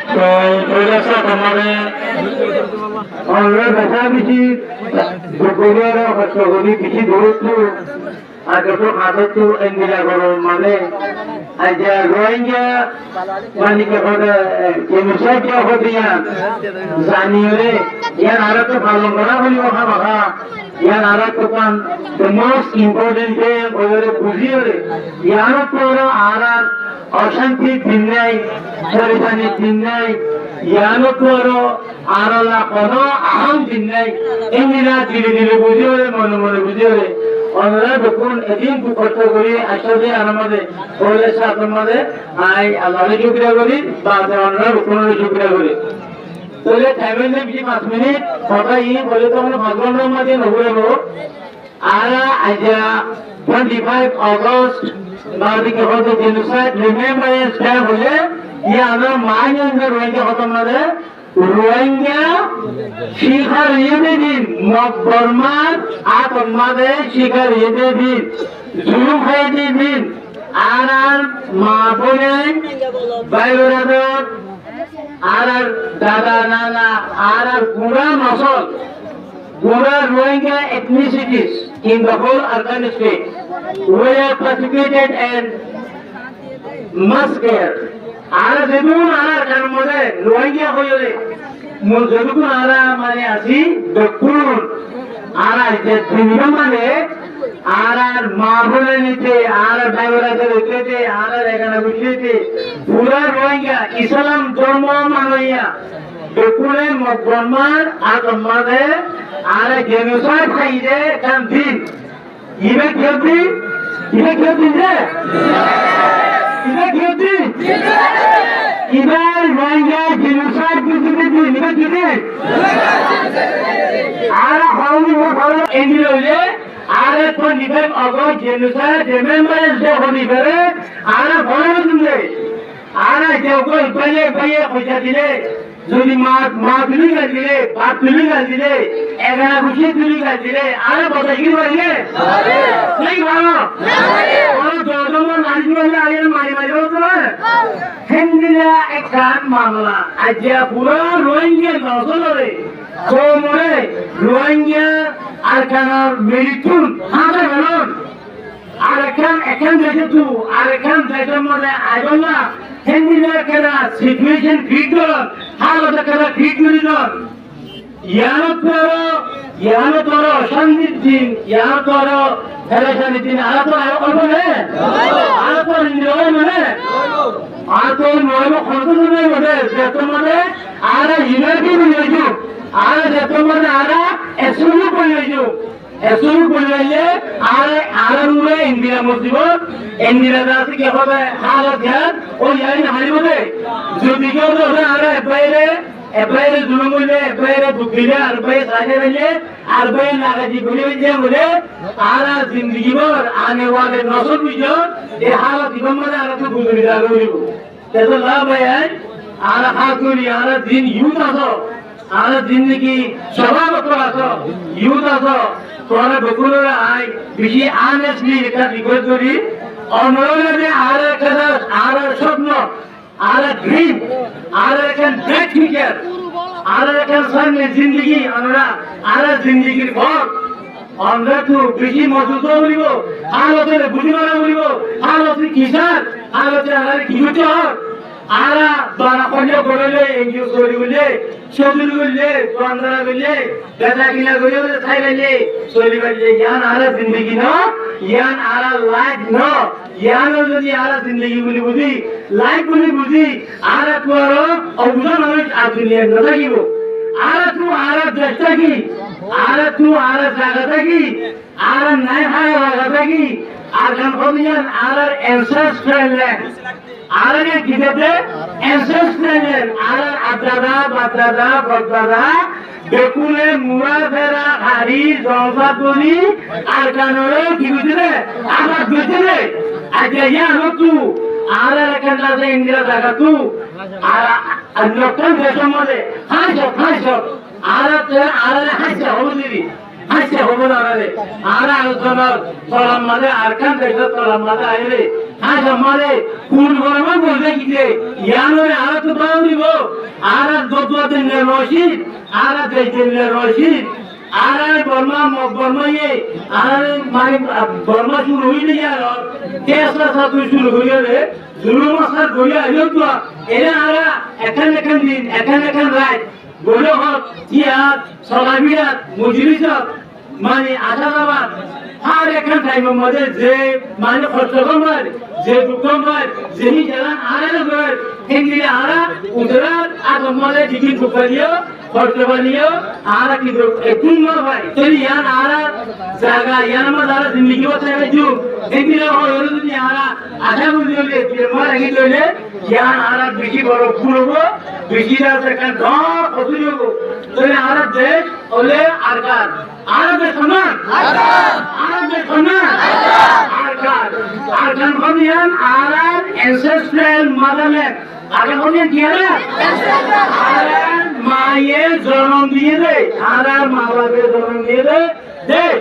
তো ওইটা তোমাদের আমরা দেখা বেশি দুপুরের কষ্ট করি বেশি দূরত্ব আগে তো হাতে তো এন্দিরা করো মানে আজ রোহিঙ্গা মানে কে বলে কেমিসাই কে হদিয়া জানিয়ে ইয়ার আরো তো ভালো করা হলি ওখা বাখা ইয়ার আরো তো কান the most important thing ওরে বুঝিয়ে রে ইয়ার তো আর অশান্তি দিন নাই পরিশানি দিন নাই ইয়ার তো আর কোনো আহম দিন নাই এমনিরা ধীরে ধীরে বুঝিয়ে রে মনে মনে বুঝিয়ে রে ওনারা দেখুন এদিন কষ্ট করি আসলে আমাদের ওদের সাথে আমাদের আই আল্লাহকে শুকরিয়া করি বা ওনারা দেখুন শুকরিয়া করি তাহলে টাইমের নেই বেশি 5 মিনিট কথা ই বলে তো আমরা ভগবানের মধ্যে নবুরবো আর আজ 25 আগস্ট বাদিকে হতে জেনোসাইড রিমেম্বারেন্স ডে হলে ইয়া আমরা মাইন্ডে রোহিঙ্গা খতম না রোহিঙ্গা শিকার ইয়ে দিন বর্মার আতঙ্কবাদের শিকার ইয়ে দিন জুলুম হয়ে দিন আর মা বোনের বাইরের আর দাদা নানা আর পুরা নসল পুরা Rohingya ethnicities in the whole Arkan state were persecuted and massacred. আর যেমন আর কার মধ্যে রোহিঙ্গা হইলে যতক্ষণ আর মানে আছি দেখুন আর যে দিন মানে আর মা বলে নিতে আর ড্রাইভারদের উঠেছে আর এখানে বসেছে পুরা রোহিঙ্গা ইসলাম ধর্ম মানাইয়া দেখুনে মকবরমার আর আমাদের আর জেনোসাইড খাইছে কান দিন ইবে খেলবি যে ইবে খেলবি ইবার রোহিঙ্গা জেনোসাইড পৃথিবীতে দিন ইবে কি আর হাউলি হলো এন্ডিল হইলে আর 25 আগস্ট জেনোসাইড রিমেম্বারেন্স ডে হলি করে আর বড় দিলে আর যে কই পাইয়ে পয়সা দিলে যদি মা তুলি গাল দিলে বাপ তুলি গাল দিলে এগারা খুশি তুলি গাল দিলে আর কথা কি বললে নাই ভালো আর দরদম নারী বললে আগে মারি হতো না হেন্দিলা একটা মামলা আজ পুরো রোহিঙ্গা নসলরে কোমরে রোহিঙ্গা আর কানার মেরিতুন হাতে বলুন আর এখন দেখে তু আর এখন দেখে মনে আইবল না হেন্দিলা কেনা সিচুয়েশন ঠিক করো হালত কেনা ঠিক করি নন ইয়ানো তোর অশান্তির দিন ইয়ানো তোর ফেরেশানির দিন আর তো অল্প নেই আর তো নিরয় মানে আর তো নয় খরচ নেই বলে যত মানে আর ইউনাইটেড হয়ে আর যত মানে আর এসুলু করে এসুলু করে আর উড়ে ইন্দিরা মসজিদ ইন্দিরা দাসি কি হবে হালত ধ্যান ও ইয়ারি হারিব দে যদি কেউ ধরে আর বাইরে জুলুম হইলে বাইরে দুঃখ দিলে আর বাইরে সাজে হইলে আর বাইরে লাগাজি ঘুরে বলে আর জিন্দগি ভর আনে ওয়ালে নসল বুঝো এই হালত জীবন মানে আর তো গুজরি যাবে হইব তেতো লাভ হয় আর হাকুরি আর দিন ইউথ আসো আর জিন্দগি স্বভাবত আসো ইউথ আসো তোরা বকুলের আই বেশি আনেস্টলি এটা রিকোয়েস্ট করি অনুরোধে আর একটা আর স্বপ্ন আর ড্রিম আর একটা ব্রেক ফিচার আর একটা সামনে জিন্দগি আমরা আর জিন্দগির ভর আমরা তো বেশি মজবুত বলিব হালতের বুঝিমানা বলিব হালতে কিসার হালতে আর কি হতে হয় আর বানা কন্যা করলে এনজিও করি বলে সবুজ বললে বান্দরা বললে বেটা কিনা করে খাই বললে চলি বললে জ্ঞান আর জিন্দগি ন জ্ঞান আর লাইফ ন জ্ঞান যদি আর জিন্দগি বলি বুঝি লাইফ বলি বুঝি আর তোর অবদান অনেক আর দুনিয়া ন থাকিব আর তু আর চেষ্টা কি আর তু আর জায়গাটা কি আর নাই হয় জায়গাটা কি আর গান কমিয়ান আর অ্যানসেস্ট্রাল ল্যান্ড আর কিটাতে অ্যানসেস্ট্রাল আর আদাদা বাদাদা বদাদা বেকুলে মুরা ফেরা হাড়ি জলসা করি আর কানরে কি বুঝলে আমার বুঝলে আজ ইয়ানো তু আর একটা ইন্দিরা জায়গা তু আর নতুন দেশের মধ্যে হাসো আর হাসছে হবো দিদি হাসছে হবো না আর আলোচনার তলার মাঝে আর কান দেখে তলার মাঝে আইলে আজ আমারে কোন গরমে বলতে গিয়ে ইয়ানো আর তো বাউ দিব আর দোতোতেন রশিদ আর দেইতেন রশিদ আর বর্মা আর মানে বর্মা শুরু হইলে আর কেসা সাথে শুরু হইলে রে জুলুম আসার গড়িয়া আইলো তো এরা আর এখান দিন এখান রাত বলে হোক জিয়াদ সলামিয়াত মজলিসত মানে আশাবাদ আর এখান টাইমের মধ্যে যে মানে কষ্ট কমার যে দুঃখ কমার যেই জানান আর কর হিন্দি আর উদরার আগমনে দিকে দুঃখিও কষ্ট বানিও আর কিন্তু একটু না ভাই তো ইয়ান আর জায়গা ইয়ান মাদার জিন্দগি বাঁচাবে জু হিন্দি হলো যদি আর আশা করি হলে মার আগে লইলে ইয়ান আর বেশি বড় পুরবো বেশি রাত কান ধর কতুলিও তো আর দেশ হলে আর কার আর দেশ সমান আর দেশ সমান আর কান বনিয়ান আর এনসেস্ট্রাল মাদারল্যান্ড আগে বনিয়ান কি আর মায়ের জন্ম দিয়ে দে আর মা বাপের জন্ম দিয়ে দে দেশ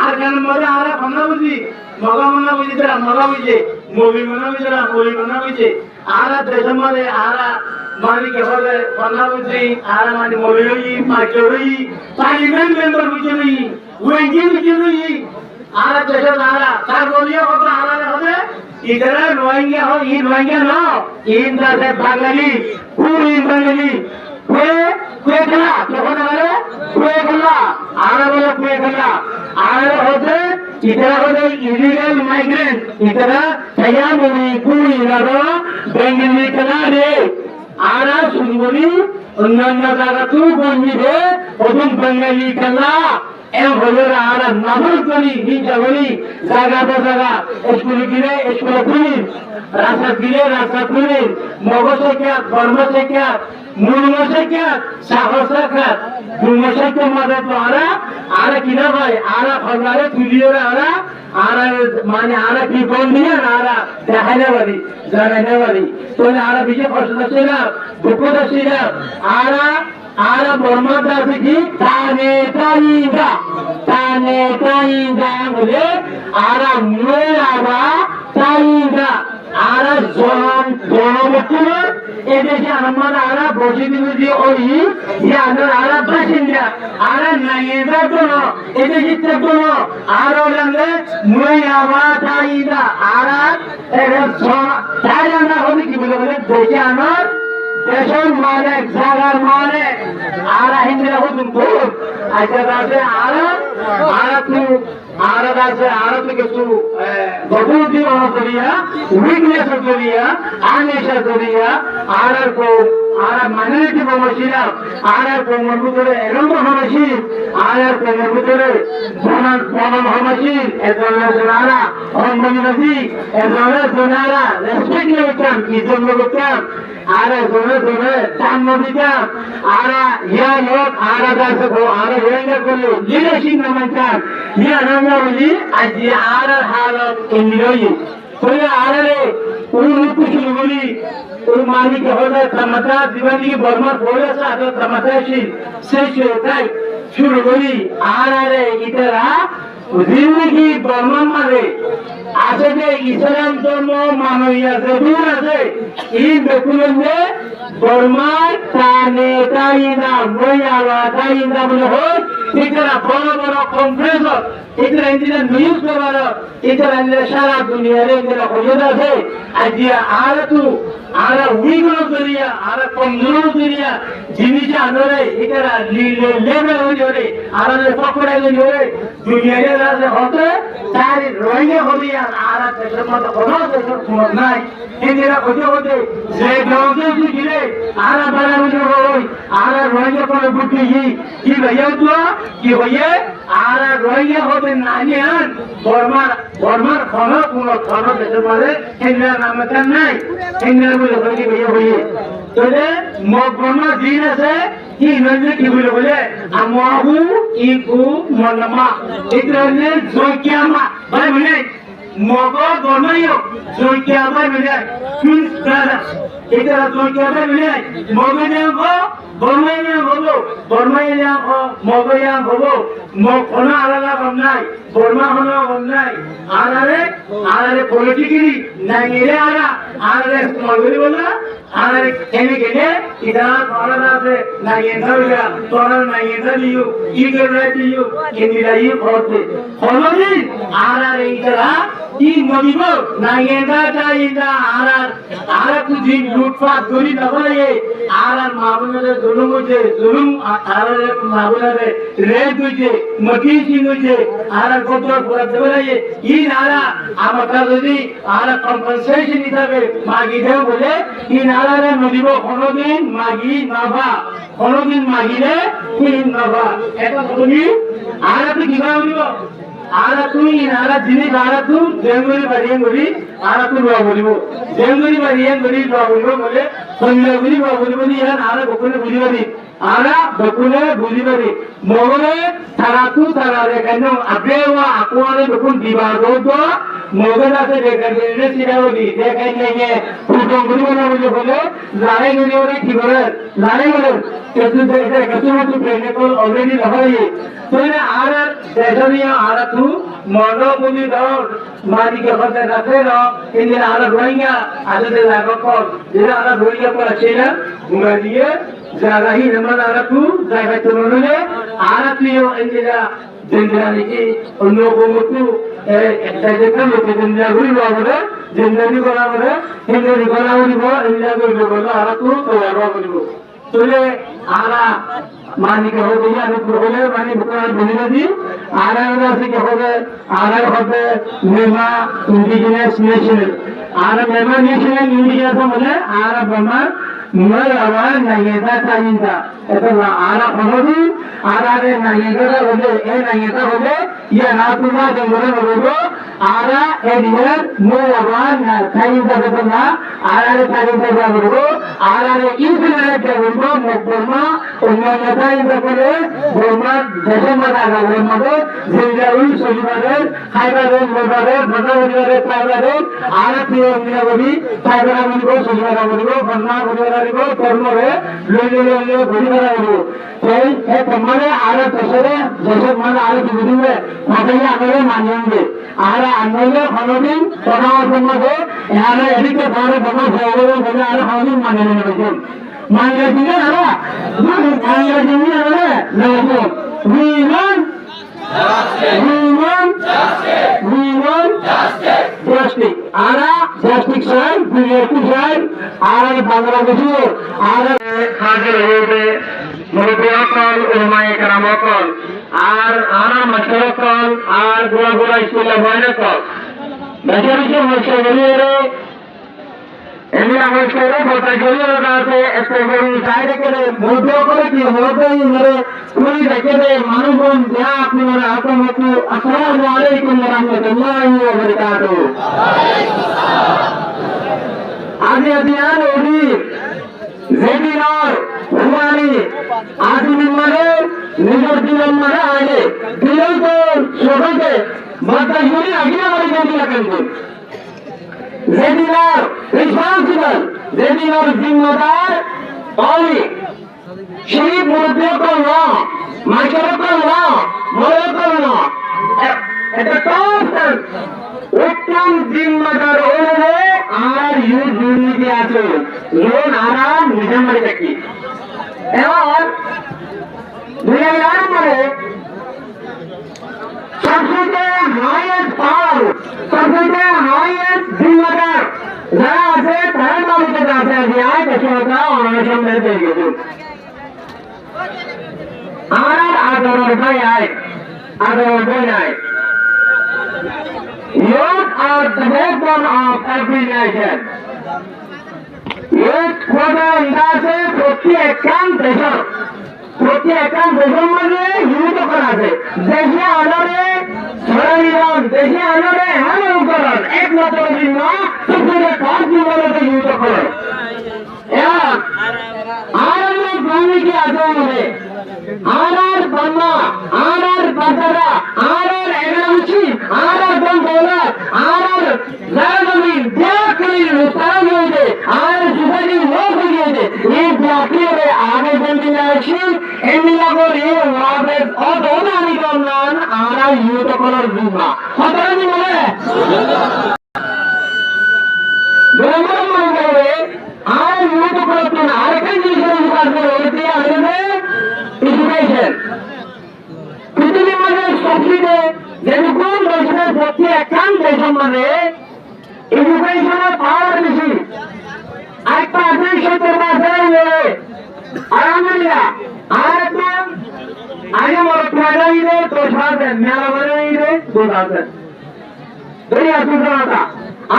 আর কান মধ্যে আর ভাঙা বুঝি মগা বুঝি তারা মগা বুঝে মুভি মনা বুঝে তারা মুভি মনা বুঝে আর দেশের মধ্যে আর মানে কি হবে ভাঙা বুঝি আর মানে মুভি হই মার্কেট হই পার্লামেন্ট মেম্বার বুঝে হই ওয়েঙ্গি বুঝে হই আর দেশের আর তার বলিও কত আর হবে ইদারা রোহিঙ্গা হয় ই রোহিঙ্গা না ইন দাসে বাঙালি পুরি বাঙালি কুয়েখলা তখন বলে কুয়েখলা আর বলে কুয়েখলা আর হচ্ছে ইতারা হচ্ছে ইলিগাল মাইগ্রেন্ট ইতারা ছায়া বলি কুই নারো বেঙ্গলি খেলা রে আর সুন্দরী অন্যান্য জায়গা তু বন্ধুরে প্রথম বেঙ্গলি খেলা এম হলো আর নামল করি হিংসা করি জায়গা তো জায়গা স্কুল গিরে স্কুল খুলি রাস্তা গিরে রাস্তা খুলি মগজ শেখাত কর্ম শেখাত মূল শেখাত সাহস শেখাত গুম শেখে মাঝে তো আর কিনা ভাই আর ফলগারে তুলিও আর মানে আর কি কোন দিয়ে আর দেখাইতে পারি জানাইতে পারি তো আর বিজয় কষ্ট আছে না দুঃখ আছে না আর বর্মা দাসে কি তানে তাইগা বলে আর মুয়ে আবা তাইগা আর জনবর্তন এদেশে আমার আর বসে দিল যে ওই যে আমার আর বাসিন্দা আর নাইয়েদার কোন এদেশে কোন আর লাগলে মুয়ে আবা তাইগা আর তাই আমরা হবে কি বলে দেশে আমার দেশের মালিক জায়গার মালিক আর হিন্দুরা হতুন ভুল আচ্ছা দাসে আর দাসে আর তো কিছু গভীর করিয়া উইকনেস করিয়া আনেশা করিয়া আর মাইনরিটি সমস্যা আর কোমর ভিতরে এরকম সমস্যা আর কোমর ভিতরে বনাম সমস্যা এজনের জনারা অন্ধবিবাসী এজনের জনারা রেসপেক্ট করতাম ইজ্জত করতাম আর জনে দান দিতাম আর ইয়া লোক আর দাসে আর রোহিঙ্গা করলো লিডারশিপ নামাইতাম ইয়া নামা বলি আজ আর হালত ইন্দিরই তোরে আরে উনি কিছু বলি ওই মালিক হলে তামাতা দিবানি বর্মার পয়সা তো তামাতাশি শেষ তাই শুরু করি আরে ইতারা জিন্দগি বর্মা মারে আছে যে ইসলাম ধর্ম মানবীয় জরুর আছে এই বেকুলেন যে বর্মার তানে তাইনা ময়ালা তাইনা বলে হোক ইতারা বড় বড় কনফারেন্স ইতারা ইন্ডিয়ান নিউজ পেপার ইতারা সারা দুনিয়ার ইতারা খোঁজ আছে আজ আর তু আর উইগুলো করিয়া আর কমজোর করিয়া জিনিস আনরে ইতারা লেভেল হইরে আর পকড়াই হইরে দুনিয়ার রাজে হতে তার রইলে হলিয়া আর দেশের মধ্যে কোনো দেশের খবর নাই ইন্দিরা খোঁজে হতে যে গাঁওতে গিরে আর বাড়া বুঝে হই আর রইলে পরে বুদ্ধি কি ভাইয়া তো কি হইয়ে আর রইলে হবে নানিয়ান বর্মার কোনো দেশের মধ্যে ইন্দিরা নামে নাই ইন্দিরা বলে হইলে ভাইয়া হইয়ে তাহলে বর্মা দিন আছে কি নজরে কি বলে আমাহু ইকু মনমা ইতরনে জয়কিয়ামা ভাই বলে মগ বর্মাইও জয়কিয়ামা বলে টুইন্স ব্রাদার্স এটা তুমি কি হবে মিলে মগজে গো বর্মাইয়া হবো বর্মাইয়া মগজা হবো কোনো আলাদা কম নাই বর্মা হলো কম নাই আরে পলিটিক্যালি নাই এরে আরে মগজে বলা আরে কেনে কেনে এটা আলাদা আছে নাই এটা হইলা তোরা নাই এটা দিও ই করে দিও কেনিরা ই করতে হলনি আরে এইটা ই নদীব নাই এটা চাইটা আরে তুই লুটপাট করি না বলে আর মামুনের জুলুম হইছে জুলুম আর মামুনের রেপ হইছে মটি সিং হইছে আর কত পুরা দেবে ই নারা আমরা যদি আর কম্পেনসেশন হিসাবে মাগি দেব বলে ই নারারে নদীব কোনদিন মাগি নাভা কোনদিন মাগিলে ই নাভা এটা তুমি আর তুই কি বলিব আর তুই নারা জিনিস আর তুই জেঙ্গুরি বাড়িয়ে গড়ি আর তুই ল বলিব জেঙ্গুরি বাড়িয়ে গড়ি ল বলিব বলে সন্ধ্যাগুরি ল বলিব ইয়ার আর বকুলে বুঝিবারি আরা বকুলে বুঝিবারি মগলে তারাতু তারারে কেন আবেওয়া আকোয়ারে বকুল বিবাদ তো মগল আছে দেখাবে রে সিরাওলি দেখাই নাই ফুটঙ্গুরি বলে লারে গড়ি ওরে কি করে লারে গড়ি কেতু দেখে কত মত প্রেমিকল অলরেডি লাগাই তোরে আর দেশনিয়া আর তু মনো বুঝি দাও মালিকে হতে রাখে না ইনি আর রোহিঙ্গা আদে লাগকল যেটা আর রোহিঙ্গা পর আছে না মুরা দিয়ে জায়গা হি নমন আর তু জায়গা চলনে আর তুইও ইন্দিরা জিন্দিরা নাকি অন্য কোমতু একটা যেটা লোকে জিন্দিরা ঘুরি বাবরে জিন্দিরি করা বলে হিন্দি করা বলিব ইন্দিরা করবে বলে আর তু তো আর বলিব তোলে আরা মানিকে হবে আমি বলে মানে বুকার বলিলে দি আরা আছে কি হবে আরা হবে মেমা ইন্ডিজিনাস নেশন আরা মেমা নেশন ইন্ডিজিনাস বলে আরা বমা মই আবার নাইয়েতা চাইতা এটা আরা হবি আরারে নাইয়েতা বলে এ নাইয়েতা বলে ইয়া না তুমা জঙ্গলে বলবো আরা এরিয়ার মই আবার না চাইতা বলে না আরারে চাইতা বলবো আরারে ইনফিনিট বলবো মকবরমা অন্যতা ইনফা করে বর্মা দেশের মাথা গাবের মধ্যে জিন্দাউল সলিমাদের খাইবারের মোবারের ভগবতীদের পাইবারের আরা প্রিয় ইন্দিরা বলি খাইবারা বলিব সলিমারা বলিব বর্মা বলিব কর্মরে লইলে লইলে ঘুরিবার হইব সেই তোমারে আর দেশের মানে আর কি বুঝিবে মাথায় আমাকে মানিয়ে আর আন্দোলনের কোনদিন পরামর্শের মধ্যে এখানে এদিকে ধরে বড় সহযোগী বলে আর কোনদিন মানিয়ে নেবেন মানিয়ে দিলে না মানিয়ে দিলে না we want justice. Ara justice চাই, বিরোধী চাই, আর বাংলাদেশে আর হাজির হবে মুরব্বিয়াকল উলামায়ে কেরামকল আর আরা মাশাআল্লাহ আর গোড়া গোড়া স্কুলে বয়নকল বেশি বেশি মশাইরে এমনি আমার ছেলে বলতে গেলে আছে একটা বড় সাইডে করে মধ্যে করে কি হবে মেরে পুরি রেখে দে মানুষজন যা আপনারা আতমতু আসসালামু আলাইকুম ওয়া রাহমাতুল্লাহি ওয়া বারাকাতুহু আজ দিয়ান ওদি জেদিনর হুমানি আদিন মানে নিজের জীবন মানে আগে দিলেও তো সবাইকে বাতাসগুলি আগিয়ে বাড়ি দিয়ে রাখেন যেদিন আর রেসপন্সিবল যেদিন আর জিম্মেদার অলি সেই মধ্যে করল মাসের করল মরে করল এটা টপ উত্তম জিম্মেদার হলে আর ইউ দুর্নীতি আছে লোন আরাম নিজের বাড়ি থাকি এবার 2011 মানে সবচেয়ে হাইয়েস্ট পাওয়ার সবচেয়ে হাইয়েস্ট জিম্মেদার যারা আছে তার মালিকের কাছে আয় পেশাটা অনশন পেয়ে গেছে আর আদরের ভাই আয় আদরের ভাই আয় Youth are the backbone of every nation. Youth কথা ইন্দাসে প্রতি একখান দেশের মধ্যে ইউথ করা আছে দেশে আলোরে সরাইরন দেশে আলোরে হামল করেন একমাত্র দিন না সুতরাং কাজ জীবনে ইউথ করেন আর ভূমিকে আছে হবে আর বাংলা আর বাজারা আর এনাউচি আর বন্ধলা আর জায়গা জমি দেয়া করি তারা হইবে আর সুপারি বেশি এমনি লাগরি ওয়াবেজ অদনানি গমনান আরা ইউত কলার বিমা হতরানি বলে গ্রামের মধ্যে আর ইউত করতে না আরেকটা জিনিসের কাজ করে ওইটি আসলে এডুকেশন পৃথিবীর মধ্যে সবচেয়ে যেরকম দেশের প্রতি একান দেশের মধ্যে এডুকেশনের পাওয়ার বেশি একটা আছে সত্যের মাঝে আলহামদুলিল্লাহ আর একটা আগে বড় প্রাণা ইলে তো সাথে মেলা বলে ইলে তো সাথে দুনিয়া সুন্দরতা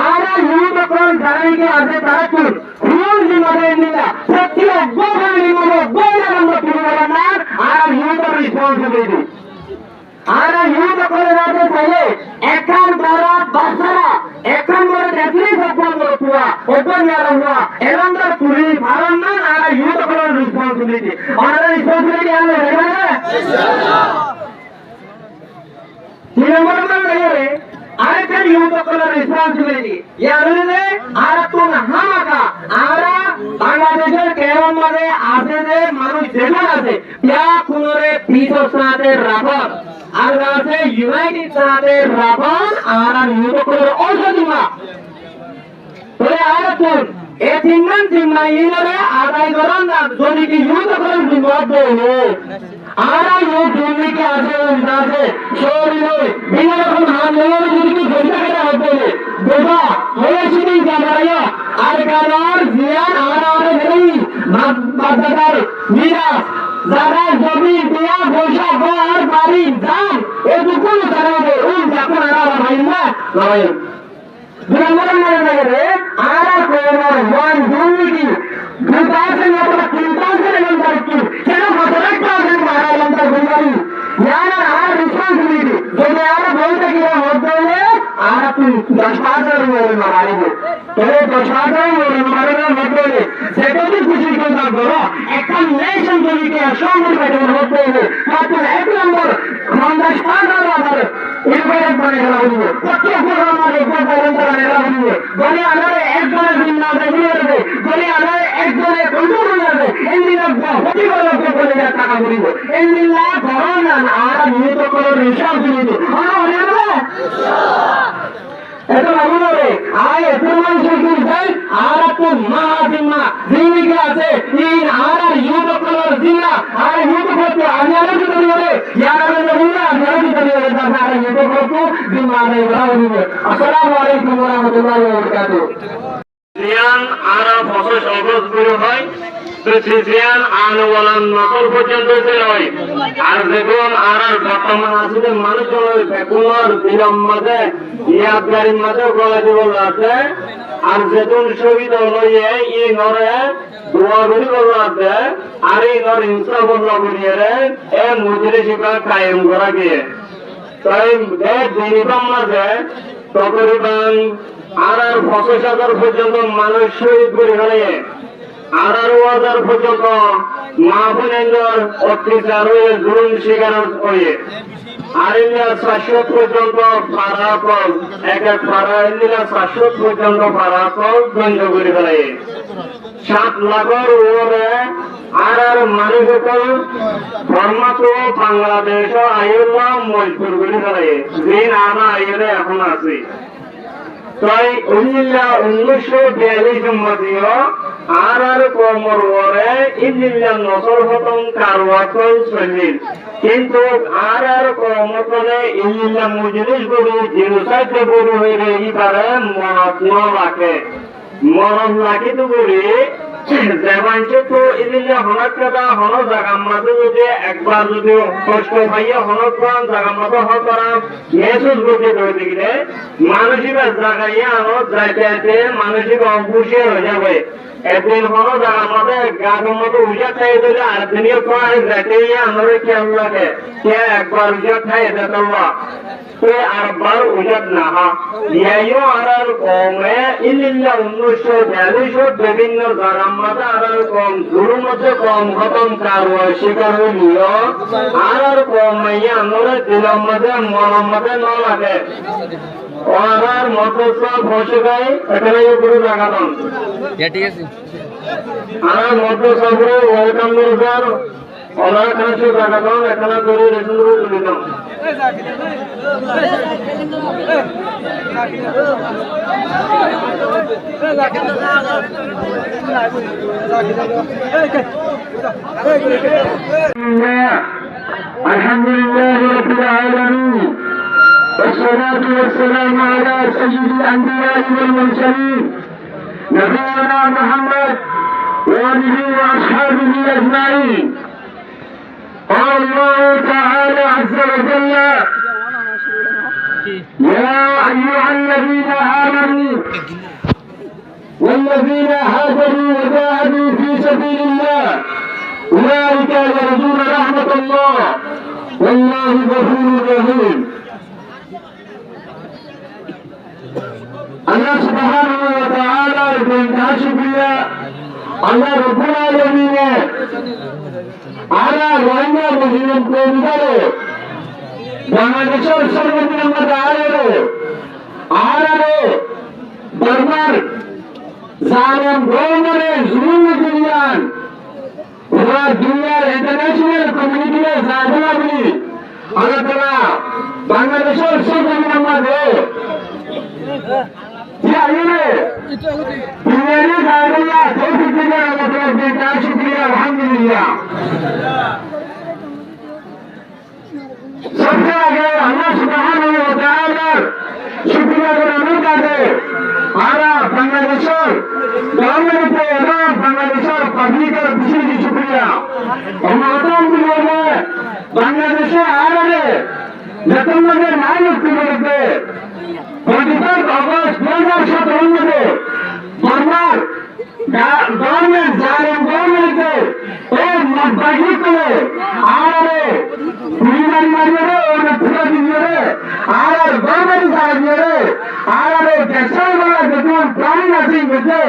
আর ইউত কোন জানাইকে আছে তারা কি ফুল জিমারে নিলা প্রতি অগ্রগামী নিমো গোলা নম্বর তুলে না আর ইউত রেসপন্সিবিলিটি আর ইউত করে রাখতে চাইলে একান বড় বাচ্চারা একান বড় দেখলে সফল বড় পুয়া ওপর নিয়ালা হুয়া এরন্দর পুরি ভারণ না আর ইউত করে রেসপন্সিবিলিটি আর রেসপন্সিবিলিটি আলো রেখে না তিন নম্বর মানে আরেকটা ইউত করে রেসপন্সিবিলিটি ইয়ারুনে আর তো না হামাকা আরা বাংলাদেশের কেরম মধ্যে আছে যে মানুষ যেখানে আছে ইয়া কোনরে পিস সাথে রাখন আর আছে ইউনাইটেড সাথে রাখন আর ইউত করে ঔষধিমা তোরে আর কোন এ তিনজন জিম্মা ইনরে আদায় করন না যদি কি ইউত করে বিপদ দেবে আর ইউ দুনিকে আছে আছে শরীরে বিনা রকম হামলে যদি ঘন্টা করে হবে বাবা হয়েছে নি জামাইয়া আর কারণ জিয়ান আর নেই বাদদার মিরা যারা জমি দিয়া পয়সা ঘর বাড়ি দাম এটুকু জানাবে ওই যখন আর ভাই না নয় দুর্মূলন করে আর কোন ওয়ান দুর্নীতি 2000 অথবা 3000 এর মধ্যে কেন 100,000 মারা লম্বা গুণারি ইয়ানা আর রেসপন্সিবিলিটি যদি আর বলতে গিয়ে মধ্যে আর তুই 10,000 এর মারাইবে তবে 10,000 এর মারানোর মধ্যে যেটাকে খুশি করতে বড় একটা নেশন জমিকে সঙ্গে বেঁধে মধ্যে মাত্র এক নম্বর 50,000 এবারে মানে গেল হইবে প্রত্যেক প্রোগ্রামের উপর পর্যন্ত গেল হইবে বলে আমার একজনের ভিন্ন দেখে যাবে বলে আমার একজনের কন্ট্রোল হয়ে যাবে এমনিলা প্রতি বলকে বলে টাকা করিব এমনিলা ধরন আর নিয়ত করে রিসার্চ দিতে হলো না এত ভালো রে আয় এত মানুষের কি চাই আর তো মহাদিমা জিনিকে আছে ইন আর ইউত করার জিনা আর ইউত করতে আমি আর কি করি রে ইয়ারা না বুঝা আমি আর কি করি রে দাদা আর ইউত করতে জিমা নাই বরাবর আসসালামু আলাইকুম ওয়া রাহমাতুল্লাহি ওয়া বারাকাতুহু জিয়ান আর ফসল সবজ করে হয় প্রেসিডেন্ট আনওয়ালান নকল পর্যন্ত হয় আর দেখুন আর বর্তমান আসলে মানুষের বেকুমার বিলম মাঝে ইয়াদগারির মাঝে গলা জীবন আছে আর যেতুন শহীদ লইয়ে ই নরে দোয়া করি বল আছে আর এই নর হিংসা বল করিয়ে রে এ মুজরে শিবা কায়েম করা গিয়ে তাই দিনিবাম মাঝে তকরিবান আর 50,000 পর্যন্ত মানুষ শহীদ করে হয়ে 18,000 পর্যন্ত মা বোনেদের অত্যাচার হয়ে জুলুম শিকার হয়ে আর 700 পর্যন্ত ফারাকল এক ফারা 700 পর্যন্ত ফারাকল বন্ধ করে ফেলে 7 লাখের উপরে আর মানুষের ধর্মাত বাংলাদেশ আইলা মজবুর করে ফেলে দিন আনা আইলে এখন আছে তাই 1942 মধ্যে আর কমর ওরে ইল্লিল্লাহ নসর হতম কারওয়াতল চলিল কিন্তু আর কমতলে ইল্লিল্লাহ মুজলিস গরু জিরুসাইড গরু হইরে ইবারে মরণ রাখে মরণ রাখি তো করি দেবাঞ্চ তো ইল্লিল্লাহ হনক কথা হন জায়গা মাঝে যদি একবার যদি কষ্ট পাইয়া হনক পান জায়গা মতো হতরা মেসেজ করতে হইতে গেলে মানসিক জায়গায় আনো যাইতে মানসিক অঙ্কুশে হয়ে যাবে একদিন হলো জায়গা মতো গাছের মতো উজা খাই দিলে আর দিনও খাই যাইতে আমার খেয়াল লাগে কে একবার উজা খাই যেত আরবার উজাত না ইয়াইও আর কমে ইল্লিল্লাহ 1942 বিভিন্ন জায়গার মধ্যে আর কম জুলুম মধ্যে কম খতম কারওয়া শিকার হইল আর কমে আমরা দিলাম মধ্যে মরম মধ্যে ন লাগে আর মতো সব বসে গাই এখানে পুরো লাগাতাম ঠিক আছে আর মতো সব welcome sir orang kena juga kau kena dulu dulu dulu. Alhamdulillah Rabbil Alamin. والصلاة والسلام على سيد الأنبياء والمرسلين نبينا محمد وآله وأصحابه أجمعين. قال الله تعالى عز وجل: يا أيها الذين آمنوا والذين هاجروا وجاهدوا في سبيل الله أولئك يرجون رحمة الله والله غفور رحيم. Allah subhanahu wa ta'ala का शुक्रिया अल्लाह रब्बुल आलमीन ने आला रोहिंग्या मुस्लिम को निकाले बांग्लादेशर सर्वोच्च मध्य आरे बर्मार जालिम गवर्नर जुलूम दुनियान पूरा दुनिया इंटरनेशनल कम्युनिटी में जादला भी अल्लाह ताला बांग्लादेशर सर्वोच्च मध्य या ये दुनिया गाड़िया दो फिक्रिया मतलब बेटा शुक्रिया अल्हम्दुलिल्लाह सबसे आगे अल्लाह सुब्हानाहु व तआला शुक्रिया करने का दे आरा बांग्लादेशर गवर्नमेंट पे ना बांग्लादेशर पब्लिक का विशेष शुक्रिया और मातम दिले बांग्लादेश आ रहे जतन में नायक के मदद प्रतिबद्ध अगस्त 2017 में बर्मार गवर्नमेंट जालिम गवर्नमेंट के और मदबागी को आरे पूरी मारिए और पूरा दीजिए आरे गवर्नमेंट जालिए आरे कैसे वाला जब प्राणी नसीब होते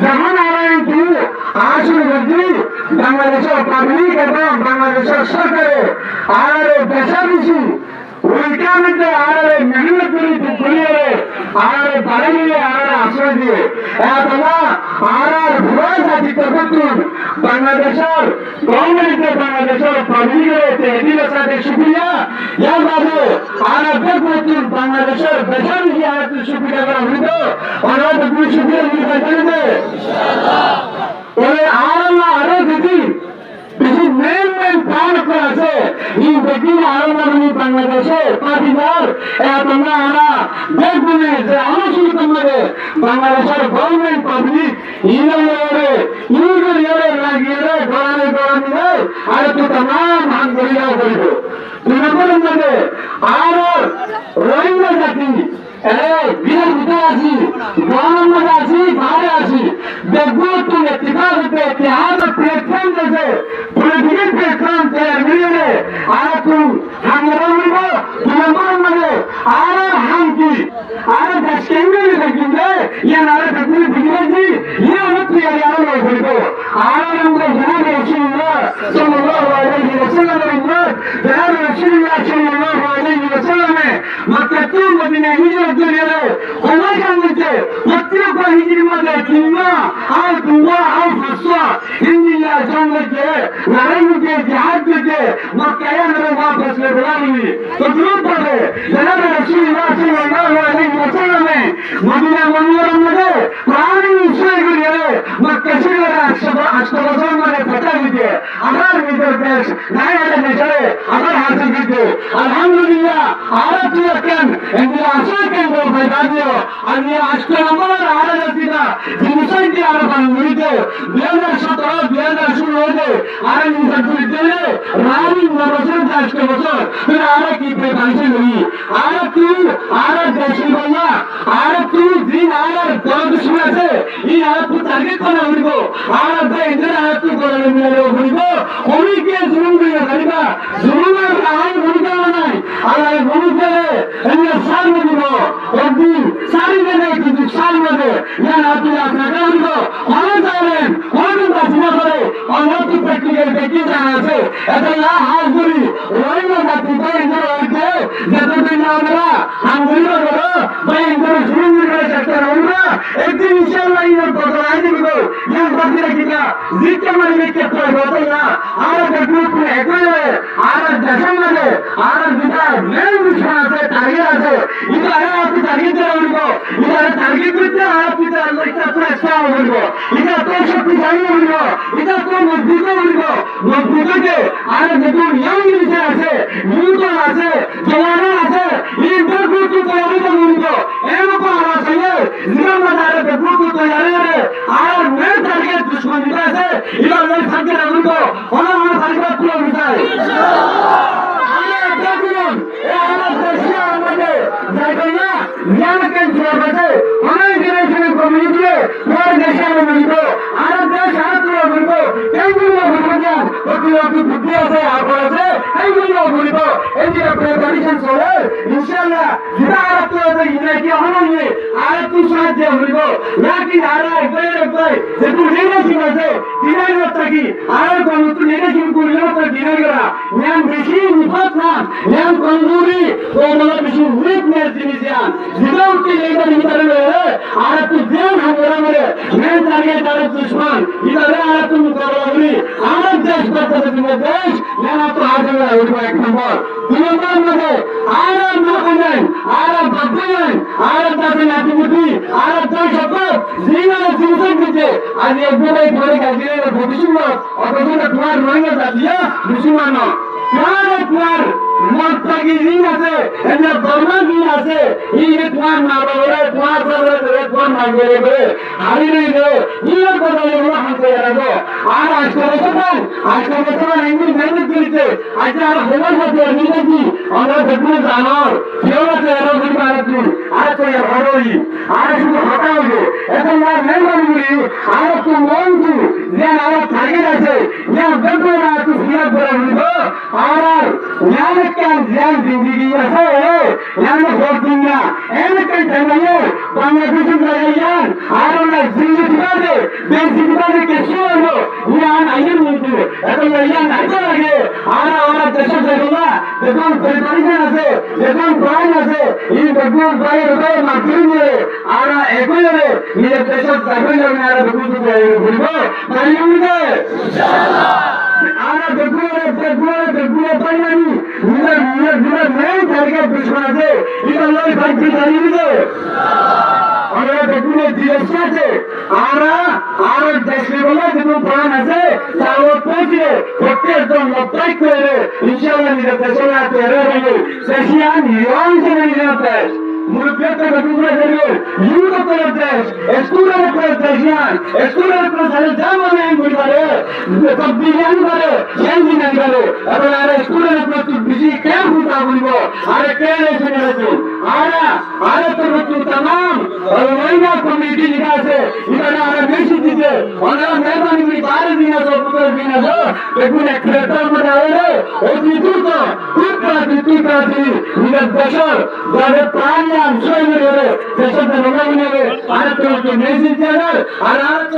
जहां आए कि आशु गद्दी बांग्लादेश पब्लिक এবং বাংলাদেশের সরকারে আরে পেশা দিছি ওইখানে আরে মেহনত করিয়ে আরে বাড়িয়ে আরে আশ্রয় দিয়ে এতলা আর ভয় জাতি করতুন বাংলাদেশের গভর্নমেন্টে বাংলাদেশের পাবলিকের তেহদিলের সাথে শুকরিয়া ইয়া বাবু আর করতুন বাংলাদেশের বেশারি আর শুকরিয়া করা হইতো আর তুমি শুকরিয়া দিতে পারবে ইনশাআল্লাহ ওরে আল্লাহ আরো দিদি বেশি মেন প্ল্যান করা আছে এই ব্যক্তি আরো নামনি বাংলাদেশে পাটিদার তোমরা আমরা দেখবো যে আলোচনা তোমাদের বাংলাদেশের গভর্নমেন্ট পাবলিক ইউরে লাগিয়ে গড়ানে গড়ানি আর তো तमाम হাত গড়িয়া করিব তৃণমূলের মধ্যে আর রোহিঙ্গা জাতি বিয়ের ভিতরে আছি গরমের মধ্যে আছি বাইরে আছি দেখবো তুমি ইত্তেফাক হতে ইতিহাস প্ল্যাটফর্ম দেশে পলিটিক্যাল প্ল্যাটফর্ম তৈরি মিলে আর তুমি হামলা বলব তৃণমূলের মধ্যে আর হাম কি আর দেশ কেন্দ্রে দেখবে ইয়া নারে তুমি বুঝিয়েছি ইয়া হচ্ছে আর বলব আর আমরা জানা রাসূলুল্লাহ সাল্লাল্লাহু আলাইহি ওয়াসাল্লাম জানা রাসূলুল্লাহ সাল্লাল্লাহু আলাইহি ওয়াসাল্লাম মক্কা টু মদিনা হিজরত করে ওই কামতে প্রত্যেক হিজরি মধ্যে কিংবা আর দুয়া আর ফাসা ইন্দিয়া জঙ্গলে নারায়ণকে জিহাদ করতে মক্কায় আমরা वापस ले बुलाएंगे तो जरूर पढ़े जनाब रसूलुल्लाह सल्लल्लाहु अलैहि वसल्लम मदीना मुनव्वरा में कुरान उसे करे मक्का से अष्टबजर में पता दीजिए अगर इधर देश नए वाले नजरे अगर हासिल कीजिए अल्हम्दुलिल्लाह आरत यकन इंडिया आशा के वो बता दियो और ये अष्टबजर आरत दिना जिनसे की आरत मिलते 2017 2016 আর নিজামপুর জেলে রানী নবসর আজকে বছর তুই আর কি প্রেফারেন্স হই আর তুই আর দেশি বললা আর তুই দিন আর বড় শুনে আছে এই আর তুই টার্গেট করে উঠব আর ইন্দ্র আর তুই করে নিয়ে উঠব ওই কে জুলুম দিয়ে ধরিবা জুলুমের রায় ভূমিকা নাই আর ভূমিকা এই সামনে দিব একদিন সারি দেবে কিন্তু সামনে দেবে না তুই আপনাকে উঠব ভালো যাবেন কোন বাসনা করে অনেক প্র্যাকটিক্যাল দেখি জানা আছে এটা না হাল করি ওই না জাতি তো ইন্দ্র হইতে যতদিন আমরা হাঙ্গুলি করো বা ইন্দ্র জুলুম করে চেষ্টা করবো একদিন ইনশাআল্লাহ ইন্দ্র বদলাই দিব yang berdiri kita jika mereka terbatasnya ada kebutuhan ekonomi ada dasar ada kita lebih ada target ada itu ada target terlalu itu ada target kita ada kita kita prestasi terlalu itu terus kita terlalu itu terus mengikuti ke ada betul yang ini ada muda ada jawara ada ini berbuat terlalu terlalu enak apa saja jika ada berbuat terlalu ada मैं target दुश्मन निकाल से इधर मैं target रखूँ तो orang target pulau misalnya ada berbulan ada tersiar ada jadinya yang kan siapa orang generasi community orang generasi community ada tersiar pulau begitu yang pulau begitu waktu bukti ada apa ada yang pulau begitu ini apa condition solar insyaallah kita ada tuh ini kita orang ini ada tuh sahaja begitu lagi ada baik যেহেতু নির্বাচন আছে দিনের থাকি আর কোন নির্বাচন করলে তো দিনের গড়া ন্যাম বেশি নিফাত না ন্যাম কমজোরি ও বলা বেশি উইকনেস জিনিস জান যেটাও কি এইটা নিতারে আর তুই দেন হামরা মরে मैं তারিয়ে তার দুশমন ইতারে আর তুই মুকাবলা করি আমার দেশ করতে তুমি দেশ না তো আজকে ওই এক নম্বর দুই নম্বর মধ্যে আর না বলেন আর বাবুন আর তাতে নাতিমুতি আর তো সব জীবনে জীবন দিতে আজ একবারে ঘরে গাজিয়ে ভবিষ্যৎ অতটা তোমার রঙে দাদিয়া মুসলমান তোমার মতটাকি দিন আছে এনে বর্মা দিন আছে এই তোমার না বলে তোমার বলে তোমার না বলে হারি নেই রে এই কথা বলে হাতে রাখো আর আজকে বছর ইংলিশ মেনে দিতে আজ আর হলো হতে নিয়ে আমরা দেখুন জানার কেউ আছে এর দিন আর তো হরই আর শুধু হটাও এখন আর মেমরি বলি আর তো মন তু যে আর থাকে আছে যে দেখো না তো ফিয়া করে নিব আর জ্ঞান জ্ঞান জিন্দগি আছে জ্ঞান হরদিন না এমন জানাইও বাংলাদেশে যাইয়ান আর না জিন্দগি বাদে বেজিন্দগি বাদে কিছু হলো জ্ঞান আইন নিতে এখন জ্ঞান আইতে লাগে আর আমরা দেশে যাব না যখন পরিকল্পনা আছে যখন প্ল্যান আছে এই বেগুন বাইরে বাইরে মাটি নিয়ে আর একবারে নিজের দেশে যাবে না আর বেগুন বলব মারিউনে ইনশাআল্লাহ আর বেগুন পাইনি নিজের মেন টার্গেট দুশমন আছে এটা লই ভাই কি জানিয়ে দিবে আমরা বেগুনের দিয়েছে আছে আর দেশে বলে যেন প্রাণ আছে তাও পৌঁছে প্রত্যেক জন লড়াই করে ইনশাআল্লাহ নিজের দেশে আছে এর আগে সেশিয়ান ইরান জেনে নিতে মুরব্বিয়াতে বেগুনের জন্য ইউরোপ করে দেশ স্কুলের করে দেশিয়ান স্কুলের করে সালে জামানে করে তবদিয়ান করে ইঞ্জিনিয়ারিং করে এবং আর স্কুলের করে তুই বিজি কেন হতা বলব আর কেন শুনে রাখো আর তো তুই तमाम ওইনা কমিটি লিখা আছে এটা আর বেশি দিতে আমরা মেহমানি করে বাইরে দিন আছে পুরো দিন আছে বেগুন এক লেটার মধ্যে আইলে ও দ্রুত তুই নিজের দেশের যাদের প্রাণ ছয় করে দেশের জনগণ নেবে আর তো মেসেজ দেওয়ার আর তো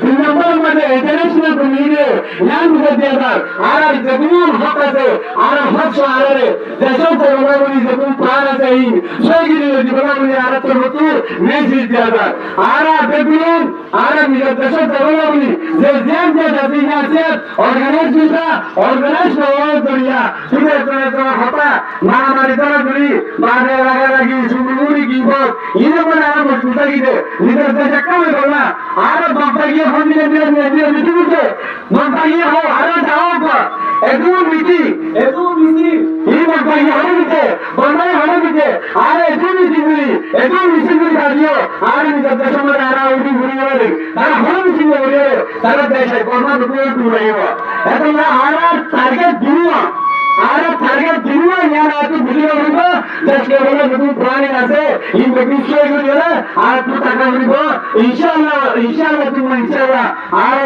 দুই নম্বর মধ্যে ইন্টারন্যাশনাল কমিউনিটি নাম দিয়ে দেওয়ার আর বেগুন হক আছে আর হক আর দেশের জনগণ যেগুন প্রাণ আছে এই ছয়গিরি জীবন আর তো মেসেজ দেওয়ার আর বেগুন আর নিজের দেশের জনগণ যে জ্ঞান যে জাতি আছে অর্গানাইজ করিয়া শুনে তোমার হতা মারামারি করা করি বাদে লাগি সুগুরি কি বল ইনে বলে আর মজবুতা গিয়ে নিজের দেশে কামে করো না আর বাবা গিয়ে ফোন দিয়ে মিটি করছে বাবা গিয়ে হো আর যাও একদম মিটি এই বাবা গিয়ে হরে দিতে বন্ধাই হরে দিতে আর একদম মিটি করি একদম মিটি করি দিও আর নিজের দেশের মধ্যে আর উঠি ঘুরে যাবে তারা হরে মিটি করে তারা দেশে কর্মা দুপুরে দূরে এখন আর টার্গেট দিও আর টার্গেট দিও ইয়ার আর বুঝিয়ে বলব দেশে বলে নতুন প্রাণ আছে এই বিষয় গুলো আর তো টাকা দিব ইনশাআল্লাহ তুমি ইনশাআল্লাহ আর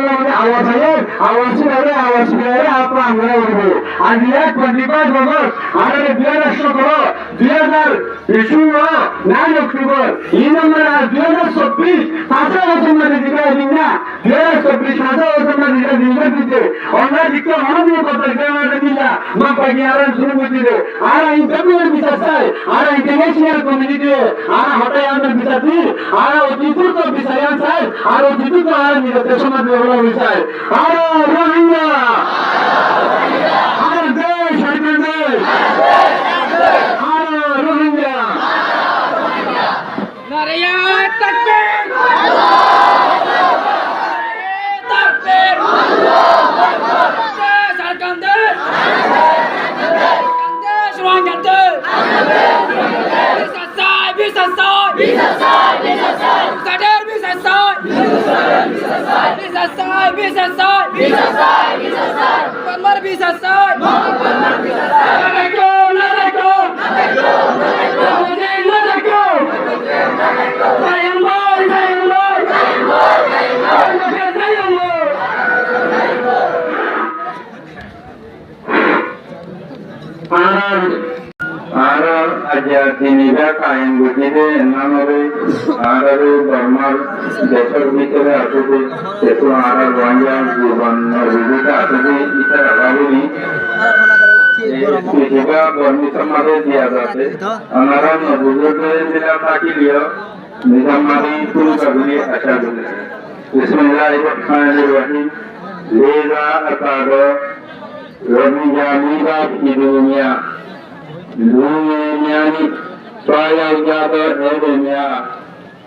আওয়াজ করে আপনি আমরা বলব আজ 25 বছর আর 2000 করো 2019 অক্টোবর এই নম্বর আর 2024 5 বছর মধ্যে দিবে না 2024 5 বছর মধ্যে দিবে দিতে আমরা দিকে আমাদের কথা কেন দিলা mapagiaran suruh begitu. Ara interview bisa saya, ara international community, ara hotel yang bisa tu, ara itu tu bisa yang saya, ara itu tu ara ni kita sama dua bisa. Ara Rohingya, ara desh, ara desh, ara Rohingya. Naraya takbir! Takbir! Sarkandır! Ruang ganti! Bisa say! Bisa say! Bisa say! Bisa say! Sadar bisa say! Bisa say! Bisa say! Bisa say! Bisa say! Panmar bisa say! Panmar bisa say! Let go! Let go! Let go! Let go! Let go! Sayang boy! Sayang boy! Sayang boy! Sayang boy! Sayang boy! Arar aja diniga kain bujine namare arar Burmar desor bhitere asube eto arar Rohingya জীবন বিবিধ asube ইতার অভাবনি কিবা বর্মি সমাজে দিয়া যাচ্ছে আমরা নবুজুর্গের দিলা থাকি লিও নিজামারি শুরু করবি আশা করি বিসমিল্লাহির রহমানির রহিম লেজা আকারো Rohingya miga hidunya dunia ni saya jaga dunia.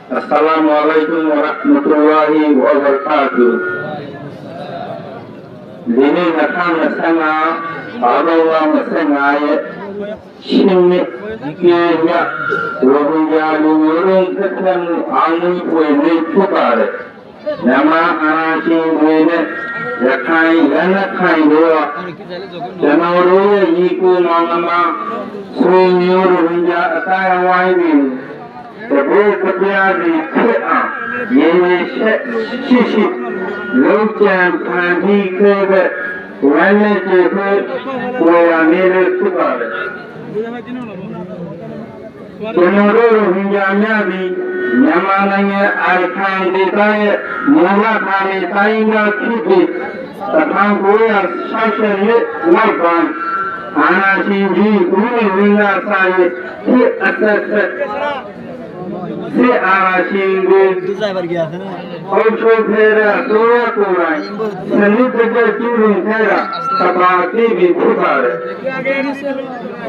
Assalamualaikum warahmatullahi wabarakatuh. Dini nakang nasanga Allah nasanga ye sini kianya Rohingya lumurung ketang angui puene pukare nama anasi puene yakai yana kai doa janoro yiku mangama sunyo Rohingya ataya waibi tebe ketia di kea yene shishi lokjan pandi kebe wane jebe waya nere tukare janoro Rohingya nyabi nyamananya arkan detaye mula kami tainga kipi tatang goya sashaye waiban anashinji uni winga saye ki asase se anashinji ocho phera toya korai sanitaka churi phera tabati bi phutare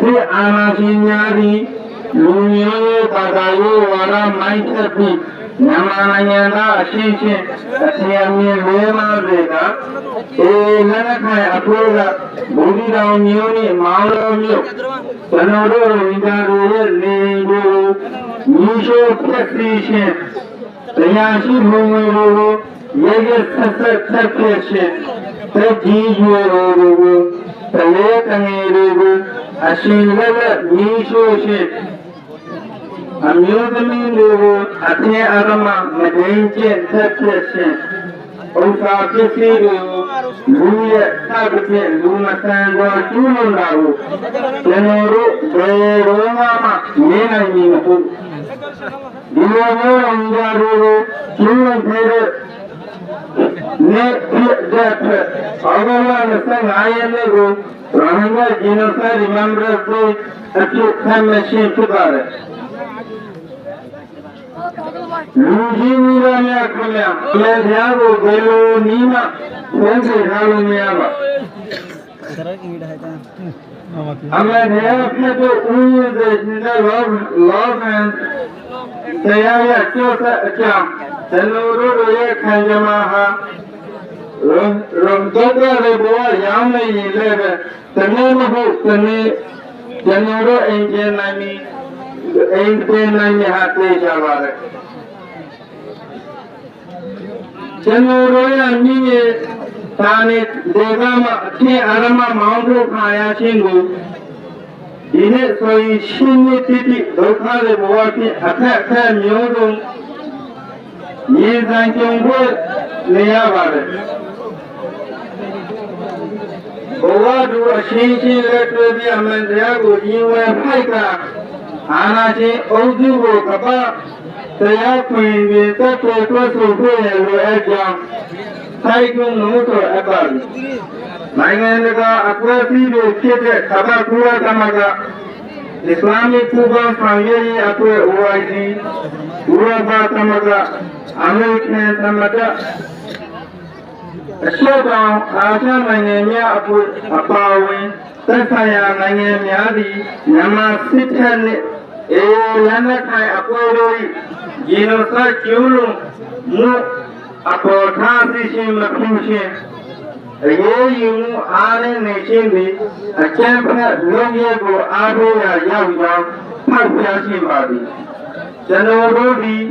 se anashinyari Lumiyo padayo wara maithati nyamananya na ashishi asiyami lema zeka lana khai apola budi rao miyoni maolo miyo sanoro indaruye lingo nisho pyaksishe tayashi bhumiro yege satsakeshe tajiyo rogo tale kangerogo ashingala nishoshe Amyudami logo ate arama madenje tatshe Osakisi logo luya sabte luma sango tulundaru Tenoro beromama mena nimato Dilomo angaru tulundaru ne jathe Agawan sangayanego Rohingya genocide remembrance day achieve time machine tukare Lujini raya kamya medyago gelo nima sense halu miyaba Amedya to uyu the love and sayaya chosa acham Tenuru roye khanjamaha Ramtoka reboa yamne yilebe Tane mahu tane januro enjenami hate shavare januro ya niye tane degama te arama maungo khaya chingu Dine soi shinni titi dokha reboa ki akha myodong Ye zankyongbo neyavare Bogadu ashinshi lekwebi amendyago yiwe paika Anashi odugo kapa Taya kwingi tato kwaso kweye lo ejam Taikun nuto ebari နိုင်ငံတကာအဖွဲ့အစည်းတွေဖြစ်တဲ့ကမ္ဘာ့ကုလသမဂ္ဂ Islamic ပူးပေါင်းဆောင်ရွက်ရေးအဖွဲ့ OIC ဥရောပသမဂ္ဂ American သမဂ္ဂ အရှေ့တောင်အာရှနိုင်ငံများအဖွဲ့အပါအဝင်သက်ဆိုင်ရာနိုင်ငံများသည်မြန်မာစစ်တပ်နှင့်လက်နက်ကိုင်အဖွဲ့တို့၏ genocide ကျူးလွန်မှုအပေါ်ထားသိရှိမပြုခြင်းအရေးယူမှုအားနည်းနေခြင်းသည်အကြမ်းဖက်လုပ်ရပ်ကိုအားပေးရာရောက်ကြောင်းထောက်ပြရှိပါသည်ကျွန်တော်တို့သည်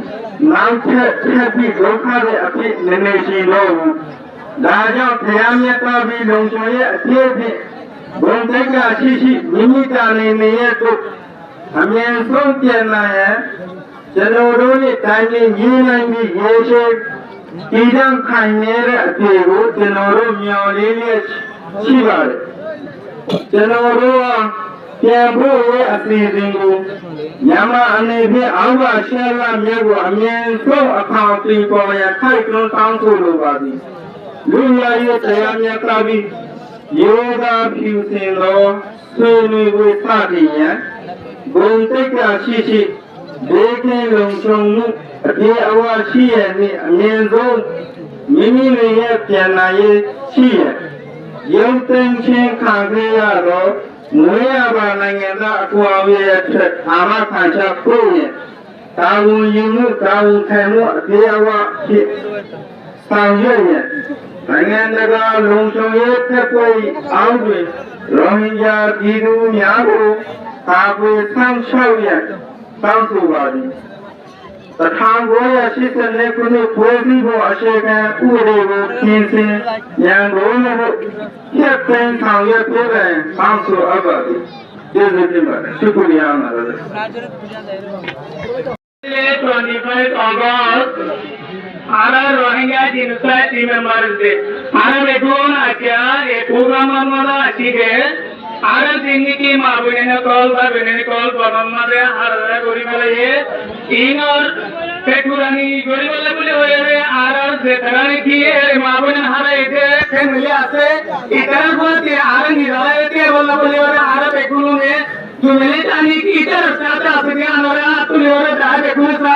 နောက်ထပ်ထပ်ပြီးဒုက္ခတွေအဖြစ်နည်းနည်းရှိတော့ဘူးဒါကြောင့်တရားမြတ်စွာဘုရားလုံခြုံရေးအပြည့်အဖြင့်ဆောင်ရွက်ရန်နိုင်ငံတကာလုံခြုံရေးတပ်ဖွဲ့၏အောက်တွင်ရိုဟင်ဂျာပြည်သူများကိုကာကွယ်စောင့်ရှောက်ရန်တောင်းဆိုပါသည်1982ခုနှစ်ဖွဲ့စည်းပုံအခြေခံဥပဒေကိုပြင်ဆင်ရန်ကုန်လို့ဖြတ်သိမ်းဆောင်ရွက်ပေးရန်တောင်းဆိုအပ်ပါသည်ကျေးဇူးတင်ပါတယ်ရှုပ်ခွင့်ရအောင်ပါ 25 August, Ara Rohingya Genocide Remembrance Day. Ara Bekun Acha, a program on Ashike, Ara Singiki Mabune call by Benny call for Mother, Ara Guribalaye, Inor Pekurani, Guribala, Ara Zetaraki, Mabuna Hara, Kemiase, Itarapati, Ara Nirayati, Ara Bekune. जो मिलिटानी की तरफ से आता है दुनिया में रहा तो ये वाला दाग है कौन सा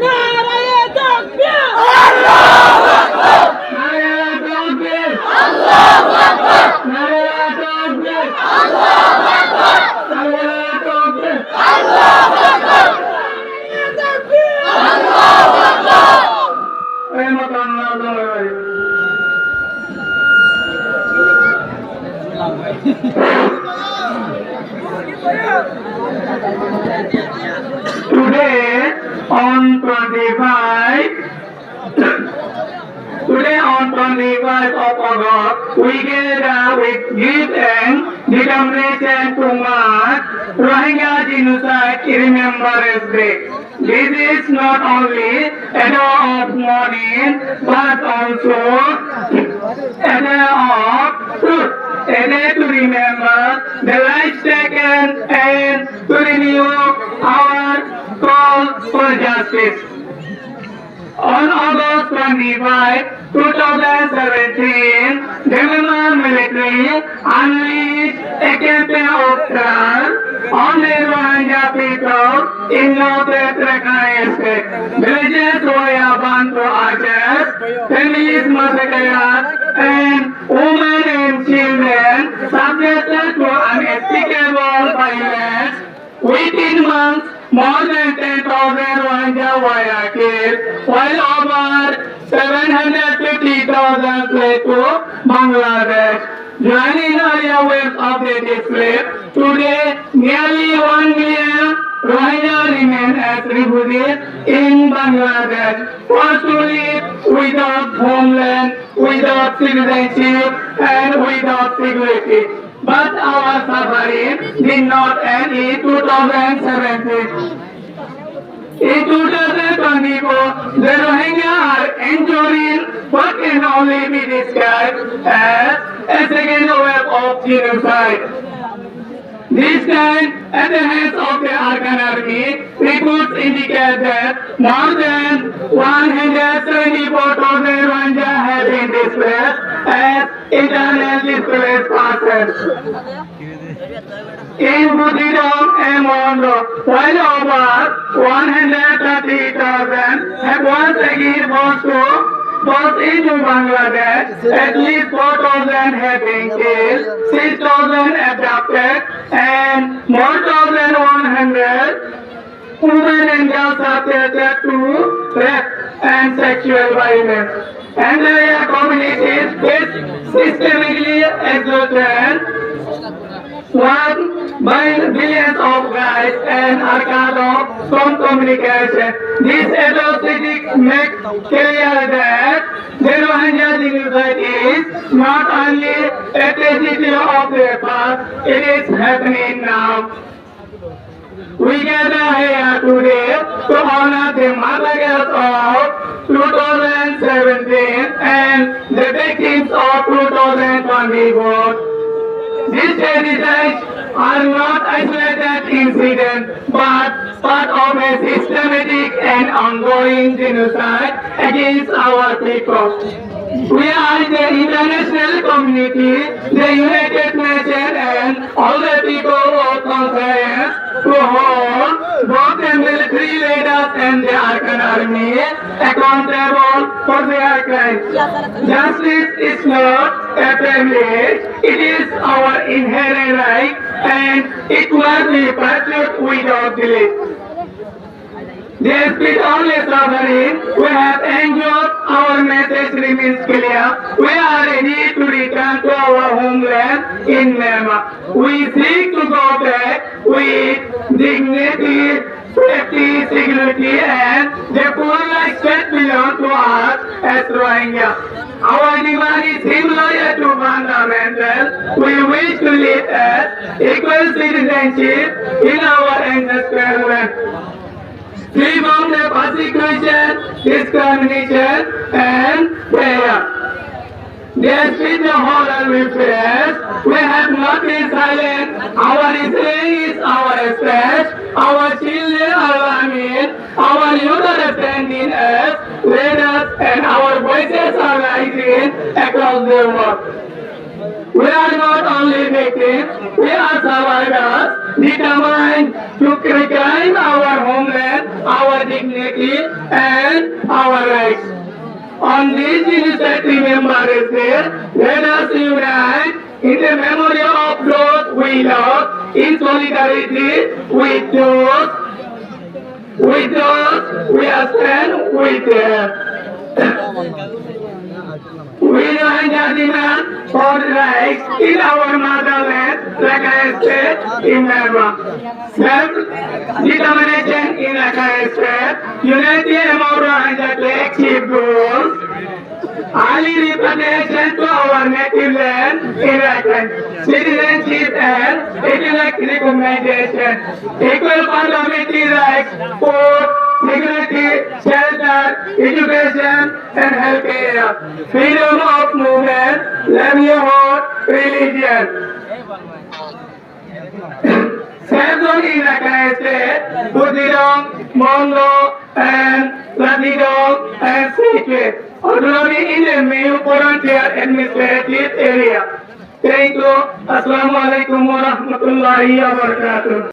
नारायण तकबीर अल्लाहू अकबर नारायण तकबीर अल्लाहू अकबर नारायण तकबीर अल्लाहू अकबर नारायण तकबीर अल्लाहू अकबर नारायण तकबीर अल्लाहू अकबर ऐ मकान ना Today on 25 of August, we gather with youth and determination to mark Rohingya Genocide Remembrance Day. This is not only a day of mourning, but also a day of truth. A day to remember the lives taken and to renew our call for justice. On August 25, 2017, the Myanmar military unleashed a campaign of terror on the Rohingya people in northern Rakhine State. Villages were burned to ashes, families massacred, and women and children subjected to unspeakable violence. Within months, more than 10,000 Rohingya were killed, while over 750,000 fled to Bangladesh. Joining earlier waves of the displaced, today nearly 1 million Rohingya remain as refugees in Bangladesh, forced to live without homeland, without citizenship, and without security. But our suffering did not end in 2017. In 2024, the Rohingya are enduring what can only be described as a second wave of genocide. This time, at the hands of the Arkan Army. Reports indicate that more than 174,000 Rohingya have been displaced as internal displaced persons. In Butidong and Mondo, while over 130,000 have once again brought into Bangladesh, at least 4,000 have been killed, 6,000 abducted, and more than 100 women and girls are subjected to rape and sexual violence. Entire communities face systemically exploited, one by billions of guys and are cut off from communication. This atrocity makes clear that the Rohingya genocide is not only a tragedy of the past, it is happening now. We gather here today to honor the massacres of 2017 and the victims of 2024. These tragedies are not isolated incidents, but part of a systematic and ongoing genocide against our people. We are the international community, the United Nations, and all the people of conscience to hold both the military leaders and the Arkan Army accountable for their crimes. Justice is not a privilege, it is our inherent right, and it must be pursued without delay. Despite all the suffering we have endured, our message remains clear. We are ready to return to our homeland in Myanmar. We seek to go back with dignity, safety, security, and the full rights that belong to us as Rohingya. Our demand is similar to fundamental. We wish to live as equal citizenship in our ancestral land, free from the persecution, discrimination, and prayer. Despite the horror we face, we have not been silent. Our Islam is our speech. Our children are learning. Our youth are standing as leaders, and our voices are rising across the world. We are not only victims, we are survivors, determined to reclaim our homeland, our dignity, and our rights. On this genocide remembrance day, let us unite in the memory of those we love, in solidarity with those we are stand with them. We Rohingya demand for rights in our motherland, Rakhine State in Myanmar. Self-determination in Rakhine State, unity among Rohingya to achieve goals, early repatriation to our native land in Rakhine, citizenship and ethnic recognition, equal parliamentary rights, food, security, shelter, education, and healthcare, freedom of movement, livelihood, religion. Seven in Rakhine State, Butidong, Mondo, and Latidong, and Sikhe, autonomy in the new frontier administrative area. Thank you. Assalamu alaikum wa rahmatullahi wa barakatuh.